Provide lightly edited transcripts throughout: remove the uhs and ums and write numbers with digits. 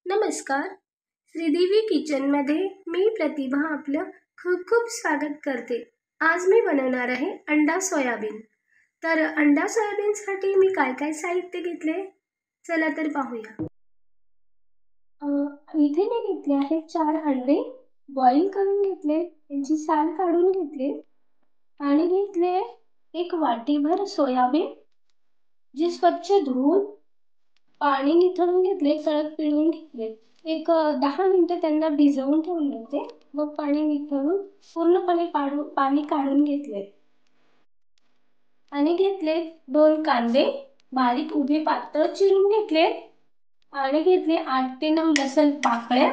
नमस्कार. श्रीदेवी किचनमध्ये मी प्रतिभा आपलं खूप खूप स्वागत करते. आज मी बनवणार आहे अंडा सोयाबीन. तर अंडा सोयाबीनसाठी मी काय काय साहित्य घेतले चला तर पाहूया. इथे मी घेतले आहे 4 अंडे बॉईल करून घेतले, त्यांची साल काढून घेतली आणि घेतले 1 वाटीभर सोयाबीन जे स्वच्छ धुवून पाणी निथळून घेतले, कळत पिळून घेतले. एक 10 मिनिटं त्यांना भिजवून ठेवले होते. मग पाणी निथळून पूर्णपणे पाणी काढून घेतले आणि घेतले 2 कांदे बारीक उभे पातळ चिरून घेतले आणि घेतले 8 ते 9 लसूण पाकळ्या,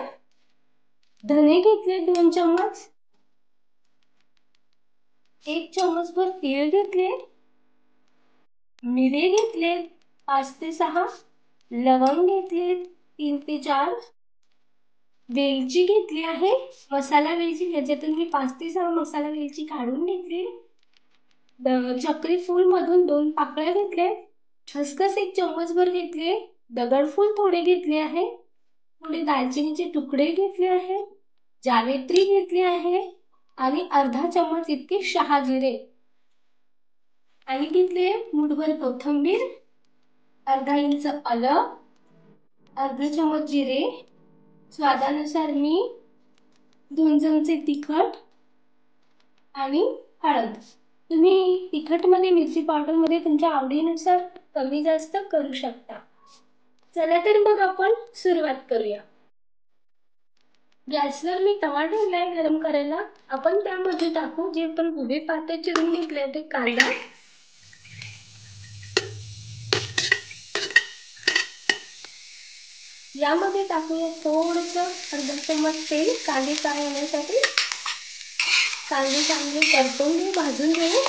धने घेतले 2 चम्मच, 1 चम्मचभर तीळ घेतले, मिरे घेतले 5 ते 6, लवंग घेतले 3 ते 4, वेलची घेतली आहे, मसाला वेलची याच्यातून मी 5 ते 6 मसाला वेलची काढून घेतली, चक्री फूल मधून 2 पाकळ्या घेतले, खसखस 1 चम्मचभर घेतले, दगडफूल थोडे घेतले आहे, थोडे दालचिनीचे तुकडे घेतले आहे, जावेत्री घेतली आहे आणि अर्धा चम्मच इतके शहाजिरे आणि घेतले मुठभर कोथिंबीर, अर्धा इंच आलं, अर्धा चम्मच जिरे, स्वादानुसार मीठ, 2 चमचे तिखट आणि हळद. तुम्ही तिखटमध्ये मिरची पावडरमध्ये तुमच्या आवडीनुसार कमी जास्त करू शकता. चला तर मग आपण सुरुवात करूया. गॅसवर मी तवा ठेवलाय गरम करायला. आपण त्यामध्ये टाकू जे आपण उभे पातळ चिरून घेतले ते कांदा, यामध्ये टाकूया थोडंसं अर्धा चम्मच तेल कांदे फ्राय होण्यासाठी. कांदे चांगले परतून घेऊ, भाजून घेऊ.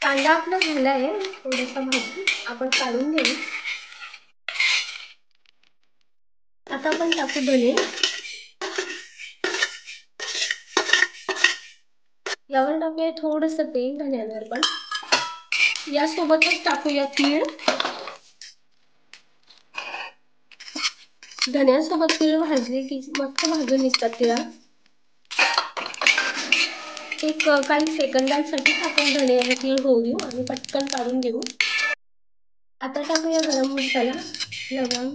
कांदा आपला झाला आहे, थोडासा भाजून आपण काढून घेऊ. आता आपण टाकू धने, यावर टाकूया थोडंसं तेल धन्यावर पण. यासोबतच टाकूया तीळ, धन्यासोबत तीळ भाजले की मस्त भाजून निघतात तिळा. एक काही सेकंदांसाठी आपण धने आणि तीळ होऊ देऊ आणि पटकन काढून घेऊ. आता टाकूया गरम मसाला, लवंग,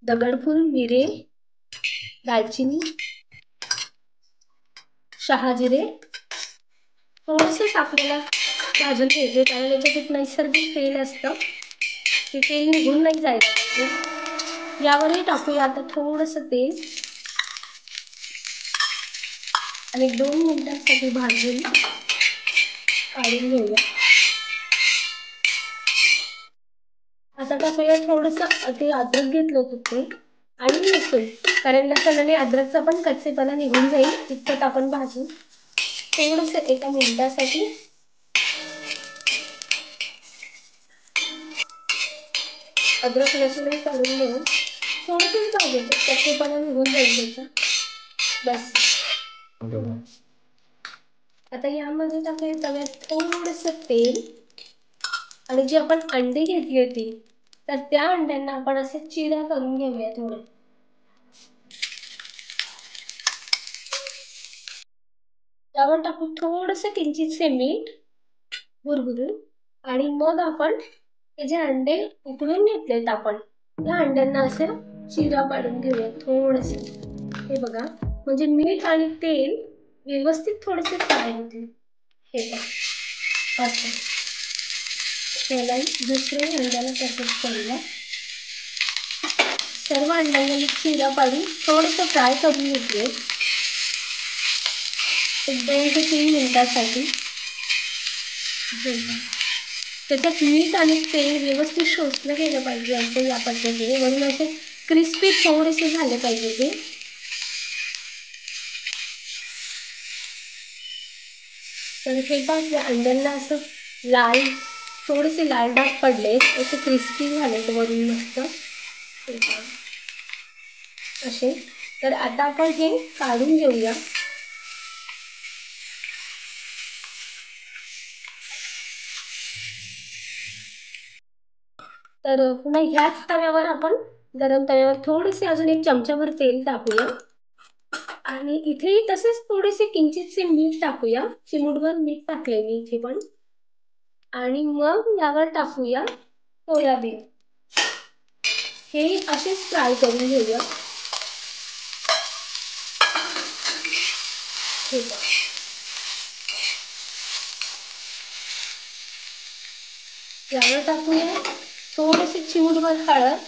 दगडफूल, मिरे, दालचिनी, शहाजिरे, थोडंसं आपल्याला भाजून घ्यायचे कारण याच्यात एक नैसर्गिक तेल असतं, ते तेल निघून नाही जायचं. यावरही टाकूया आता थोडंसं तेल आणि 2 मिनिटांसाठी भाजून काढून घेऊया. आता टाकूया थोडंसं ते अद्रक घेतलं होतं ते आणि लसूण, कारण लसूण आणि अद्रकचा पण कच्चेपणा निघून जाईल इतकं आपण भाजून थोडंसं एका मिनिटासाठी. अद्रक लसूणही काढून घेऊन थोडंसं भाजायचं, कच्चेपणा निघून जाईल त्याचा. बस. आता यामध्ये टाकूया तव्यात थोडंसं तेल आणि जी आपण अंडी घेतली होती तर त्या अंड्यांना आपण असे चिरा करून घेऊया थोडे. त्यावर टाकून थोडंसं किंचितसे मीठ भुरभुरून आणि मग आपण हे जे अंडे उकडून घेतलेत आपण त्या अंड्यांना असं चिरा पाडून घेऊया थोडंसं. हे बघा, म्हणजे मीठ आणि तेल व्यवस्थित थोडेसे फ्राय होतील. हे बघा असं. त्याला दुसऱ्या अंड्याला तसंच करूया. सर्व अंड्यांना मी चिरा पाडून थोडंसं फ्राय करून घेतले 1 ते 3 मिनिटांसाठी. त्याच्यात मीठ आणि तेल व्यवस्थित शोषलं गेलं पाहिजे असं या पद्धतीने, म्हणून असे क्रिस्पी थोडेसे झाले पाहिजे ते. तर हे पण अंड्यांना असं लाल थोडेसे लाल डाग पडले, असे क्रिस्पी झाले वरून मस्त असे. तर आता आपण हे काढून घेऊया. तर पुन्हा ह्याच तव्यावर आपण गरम तव्यावर थोडेसे अजून एक चमचाभर तेल टाकूया आणि इथेही तसेच थोडेसे किंचितसे मीठ टाकूया. चिमूटभर मीठ टाकले मी इथे पण. आणि मग यावर टाकूया सोयाबीन. हे असेच फ्राय करून घेऊया. यावर टाकूया थोडेसे चिमूटभर हळद.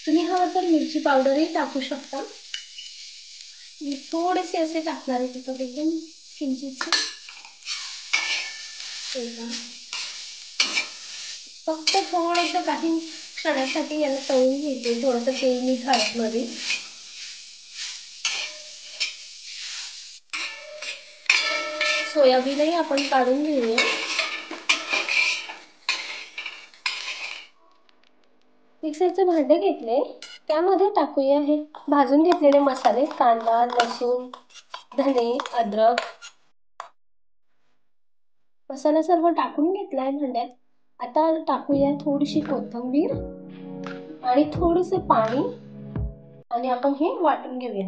तुम्ही हवं तर मिरची पावडरही टाकू शकता. मी थोडेसे असे टाकणार आहे तिथं एकदम किंचितसे. फक्त थोडंसं काही क्षणासाठी याला तळून घेते, थोडंसं तेल मीठ हळदमध्ये. सोयाबीनही आपण काढून घेऊया. मिक्सरचे भांडे घेतले, त्यामध्ये टाकूया हे भाजून घेतलेले मसाले, कांदा, लसूण, धने, अद्रक. मसाला सर्व टाकून घेतलाय भांड्यात. आता टाकूया थोडीशी कोथिंबीर आणि थोडेसे पाणी आणि आपण हे वाटून घेऊया.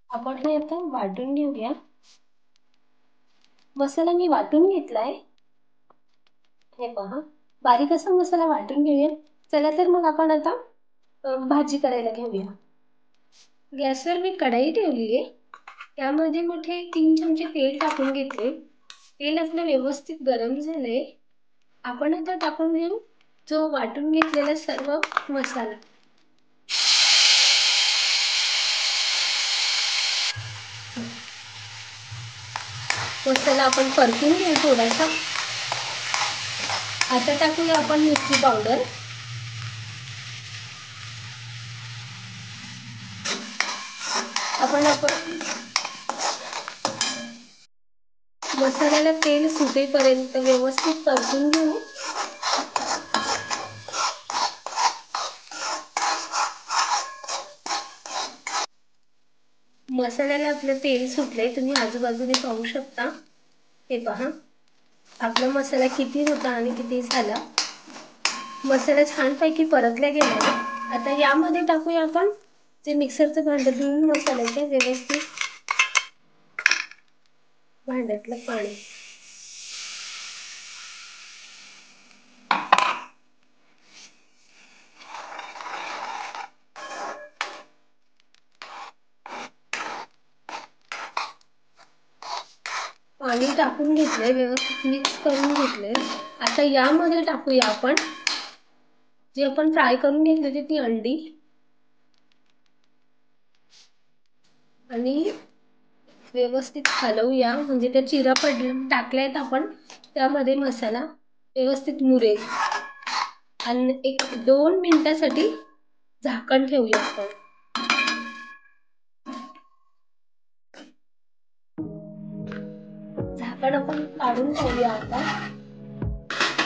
आपण हे आता वाटून घेऊया. मसाला मी वाटून घेतलाय. हे पहा, बारीक असा मसाला वाटून घेऊया. चला तर मग आपण आता भाजी करायला घेऊया. गॅसवर मी कढई ठेवली आहे. त्यामध्ये मोठे 3 चमचे तेल टाकून घेतले. तेल आपलं व्यवस्थित गरम झालंय. आपण आता टाकून घेऊ जो वाटून घेतलेला सर्व मसाला. मसाला आपण परतून घेऊ थोडासा. आता टाकूया आपण मिरची पावडर. आपण मसाल्याला तेल सुटेपर्यंत व्यवस्थित परतून घेऊ. मसाल्याला आपलं तेल सुटलंय, तुम्ही आजूबाजूने पाहू शकता. हे पहा, आपला मसाला किती होता आणि किती झाला. मसाला छानपैकी परतला गेला. आता यामध्ये टाकूया आपण जे मिक्सरचं भांडं धुवून मसाल्याचे व्यवस्थित भांड्यातलं पाणी. पाणी टाकून घेतलंय, व्यवस्थित मिक्स करून घेतलंय. आता यामध्ये टाकूया आपण जे आपण फ्राय करून घेतली होती ती अंडी आणि व्यवस्थित हलवूया. म्हणजे त्या चिरा टाकल्यात आपण, त्यामध्ये मसाला व्यवस्थित मुरेल आणि 1-2 मिनिटासाठी झाकण ठेवूया आपण. झाकण आपण काढून ठेवूया आता.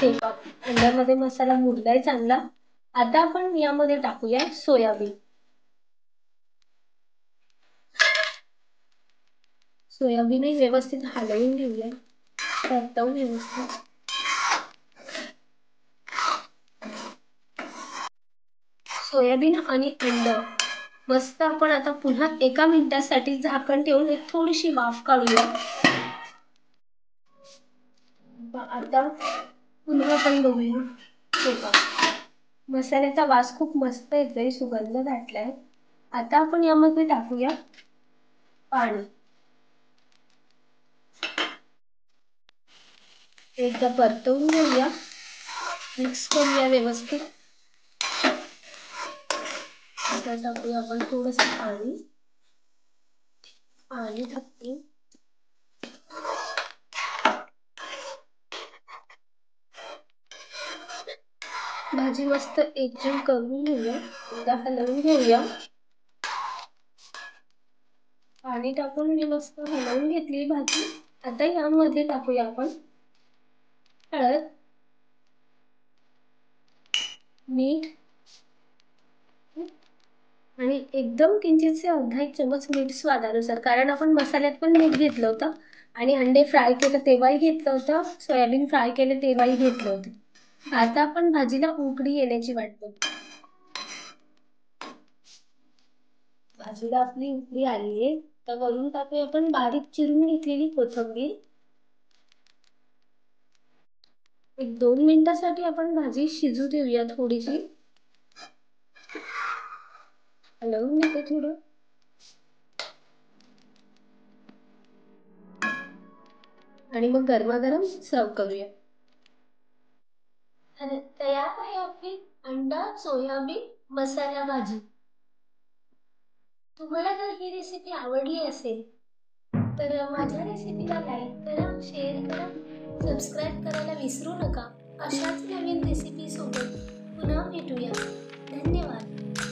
हे बघ, अंड्यामध्ये मसाला मुरलाय चांगला. आता आपण यामध्ये टाकूया सोयाबीन. सोयाबीनही व्यवस्थित हलवून घेऊया, परतवून व्यवस्थित. सोयाबीन आणि अंड मस्त आपण आता पुन्हा 1 मिनिटासाठी झाकण ठेवून एक थोडीशी वाफ काढूया. आता पुन्हा आपण बघूया. हे पहा, मसाल्याचा वास खूप मस्त येतोय, सुगंध दाटलाय. आता आपण यामध्ये टाकूया पाणी. एकदा परतवून घेऊया, मिक्स करूया व्यवस्थित. त्याच्यात टाकूया आपण थोडंसं पाणी टाकते. भाजी मस्त एकजीव करून घेऊया. एकदा हलवून घेऊया. पाणी टाकून मी मस्त हलवून घेतली भाजी. आता यामध्ये टाकूया आपण हळद, मीठ आणि एकदम किंचितसे अर्धा एक चमच मीठ स्वादानुसार, कारण आपण मसाल्यात पण मीठ घेतलं होतं आणि अंडे फ्राय केलं तेव्हाही घेतलं होतं, सोयाबीन फ्राय केले तेव्हाही घेतलं होतं. आता आपण भाजीला उकळी येण्याची वाट बघू. भाजीला आपली उकळी आली आहे तर वरून टाकूया आपण बारीक चिरून घेतलेली कोथिंबीर. 1-2 मिनिटासाठी आपण भाजी शिजू देऊया थोडीशी. हलवून घेते थोडं. आणि मग गरमागरम सर्व करूया. तयार आहे आपली अंडा सोयाबीन मसाला भाजी. तुम्हाला जर ही रेसिपी आवडली असेल तर माझ्या रेसिपीला लाईक करा, शेअर करा, सबस्क्राईब करायला विसरू नका. अशाच नवीन रेसिपी सोबत पुन्हा भेटूया. धन्यवाद.